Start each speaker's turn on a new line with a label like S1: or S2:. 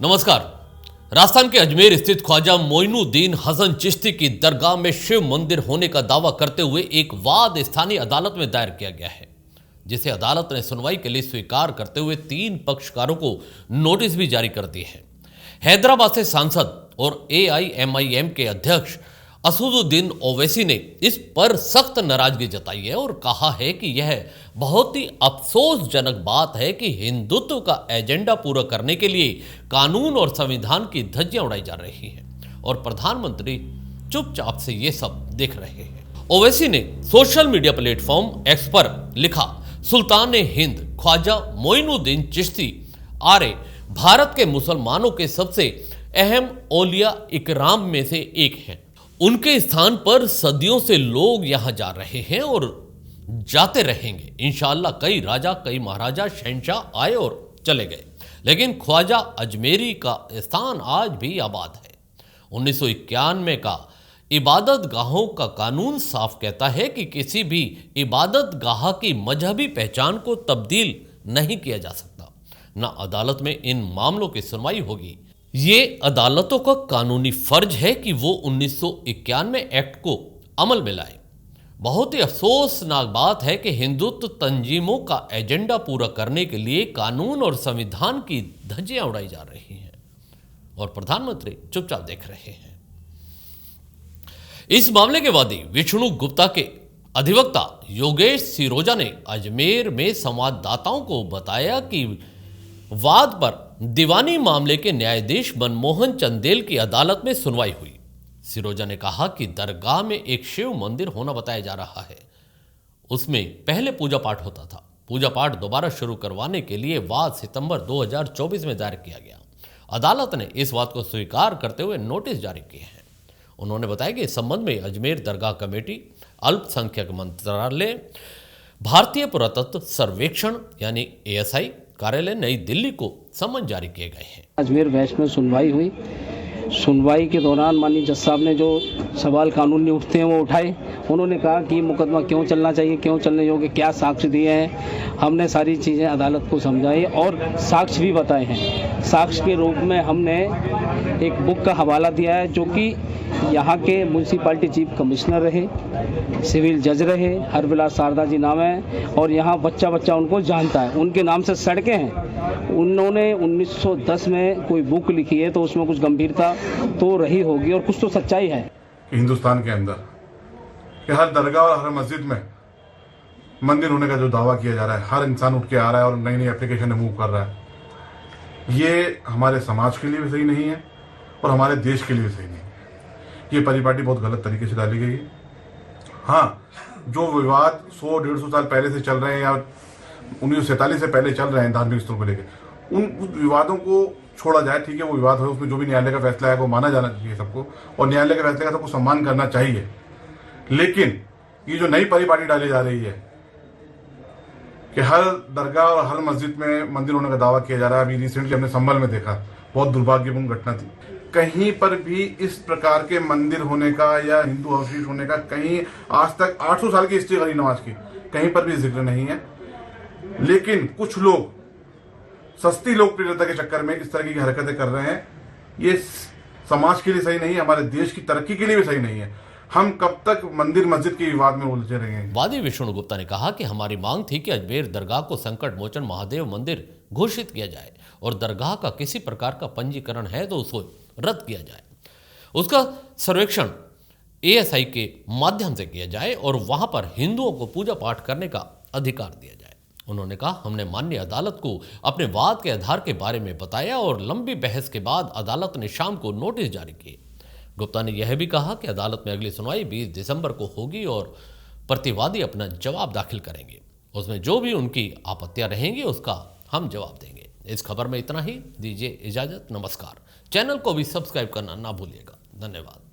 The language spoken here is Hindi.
S1: नमस्कार। राजस्थान के अजमेर स्थित ख्वाजा मोइनुद्दीन हसन चिश्ती की दरगाह में शिव मंदिर होने का दावा करते हुए एक वाद स्थानीय अदालत में दायर किया गया है, जिसे अदालत ने सुनवाई के लिए स्वीकार करते हुए 3 पक्षकारों को नोटिस भी जारी कर दिए हैं। हैदराबाद से सांसद और AIMIM के अध्यक्ष असदुद्दीन ओवैसी ने इस पर सख्त नाराजगी जताई है और कहा है कि यह बहुत ही अफसोसजनक बात है कि हिंदुत्व का एजेंडा पूरा करने के लिए कानून और संविधान की धज्जियां उड़ाई जा रही हैं और प्रधानमंत्री चुपचाप से ये सब देख रहे हैं। ओवैसी ने सोशल मीडिया प्लेटफॉर्म एक्स पर लिखा, सुल्तान हिंद ख्वाजा मोइनुद्दीन चिश्ती आर्य भारत के मुसलमानों के सबसे अहम औलिया इकराम में से एक हैं। उनके स्थान पर सदियों से लोग यहां जा रहे हैं और जाते रहेंगे। इंशाअल्लाह कई राजा, कई महाराजा, शहंशाह आए और चले गए, लेकिन ख्वाजा अजमेरी का स्थान आज भी आबाद है। 1991 का इबादत गाहों का कानून साफ कहता है कि किसी भी इबादत गाह की मजहबी पहचान को तब्दील नहीं किया जा सकता। न अदालत में इन मामलों की सुनवाई होगी। ये अदालतों का कानूनी फर्ज है कि वो 1991 एक्ट को अमल में लाए। बहुत ही अफसोसनाक बात है कि हिंदुत्व तंजीमों का एजेंडा पूरा करने के लिए कानून और संविधान की धज्जियां उड़ाई जा रही हैं और प्रधानमंत्री चुपचाप देख रहे हैं। इस मामले के वादी विष्णु गुप्ता के अधिवक्ता योगेश सिरोजा ने अजमेर में संवाददाताओं को बताया कि वाद पर दीवानी मामले के न्यायाधीश मनमोहन चंदेल की अदालत में सुनवाई हुई। सिरोजा ने कहा कि दरगाह में एक शिव मंदिर होना बताया जा रहा है। उसमें पहले पूजा पाठ होता था। पूजा पाठ दोबारा शुरू करवाने के लिए वाद सितंबर 2024 में दायर किया गया। अदालत ने इस बात को स्वीकार करते हुए नोटिस जारी किए हैं। उन्होंने बताया कि इस संबंध में अजमेर दरगाह कमेटी, अल्पसंख्यक मंत्रालय, भारतीय पुरातत्व सर्वेक्षण यानी ASI कार्यालय नई दिल्ली को समन जारी किए गए हैं।
S2: अजमेर वेस्ट में सुनवाई हुई। सुनवाई के दौरान माननीय जज साहब ने जो सवाल कानूनी उठते हैं वो उठाए। उन्होंने कहा कि मुकदमा क्यों चलना चाहिए, क्यों चलने योग्य, क्या साक्ष्य दिए हैं। हमने सारी चीज़ें अदालत को समझाई और साक्ष्य भी बताए हैं। साक्ष्य के रूप में हमने एक बुक का हवाला दिया है जो कि यहाँ के म्यूनसिपालिटी चीफ कमिश्नर रहे, सिविल जज रहे, हरविलास शारदा जी नाम है और यहाँ बच्चा बच्चा उनको जानता है। उनके नाम से सड़कें हैं। उन्होंने 1910 में कोई बुक लिखी है तो उसमें कुछ गंभीरता तो रही होगी और कुछ तो सच्चाई है।
S3: हिंदुस्तान के अंदर कि हर दरगाह और हर मस्जिद में मंदिर होने का जो दावा किया जा रहा है, हर इंसान उठ के आ रहा है और नई नई एप्लीकेशन मूव कर रहा है, ये हमारे समाज के लिए भी सही नहीं है और हमारे देश के लिए भी सही नहीं है। ये परिपाटी बहुत गलत तरीके से डाली गई है। हाँ, जो विवाद 100-150 साल पहले से चल रहे हैं या 1947 से पहले चल रहे हैं धार्मिक स्थलों को लेकर, उन विवादों को छोड़ा जाए। ठीक है, वो विवाद हो, उसमें जो भी न्यायालय का फैसला है वो माना जाना चाहिए सबको और न्यायालय के फैसले का सबको सम्मान करना चाहिए। लेकिन ये जो नई परिपाटी डाली जा रही है कि हर दरगाह और हर मस्जिद में मंदिर होने का दावा किया जा रहा है, अभी रिसेंटली हमने संभल में देखा, बहुत दुर्भाग्यपूर्ण घटना थी। कहीं पर भी इस प्रकार के मंदिर होने का या हिंदू अवशेष होने का कहीं आज तक 800 साल की हिस्ट्री गरीब नवाज की कहीं पर भी जिक्र नहीं है। लेकिन कुछ लोग सस्ती लोकप्रियता के चक्कर में इस तरह की हरकतें कर रहे हैं। ये समाज के लिए सही नहीं है, हमारे देश की तरक्की के लिए भी सही नहीं है। हम कब तक मंदिर मस्जिद के विवाद में उलझे रहेंगे।
S1: वादी विष्णु गुप्ता ने कहा कि हमारी मांग थी कि अजमेर दरगाह को संकट मोचन महादेव मंदिर घोषित किया जाए और दरगाह का किसी प्रकार का पंजीकरण है तो उसको रद्द किया जाए, उसका सर्वेक्षण ASI के माध्यम से किया जाए और वहां पर हिंदुओं को पूजा पाठ करने का अधिकार दिया जाए। उन्होंने कहा, हमने माननीय अदालत को अपने वाद के आधार के बारे में बताया और लंबी बहस के बाद अदालत ने शाम को नोटिस जारी किए। गुप्ता ने यह भी कहा कि अदालत में अगली सुनवाई 20 दिसंबर को होगी और प्रतिवादी अपना जवाब दाखिल करेंगे। उसमें जो भी उनकी आपत्तियां रहेंगी उसका हम जवाब देंगे। इस खबर में इतना ही। दीजिए इजाजत। नमस्कार। चैनल को भी सब्सक्राइब करना ना भूलिएगा। धन्यवाद।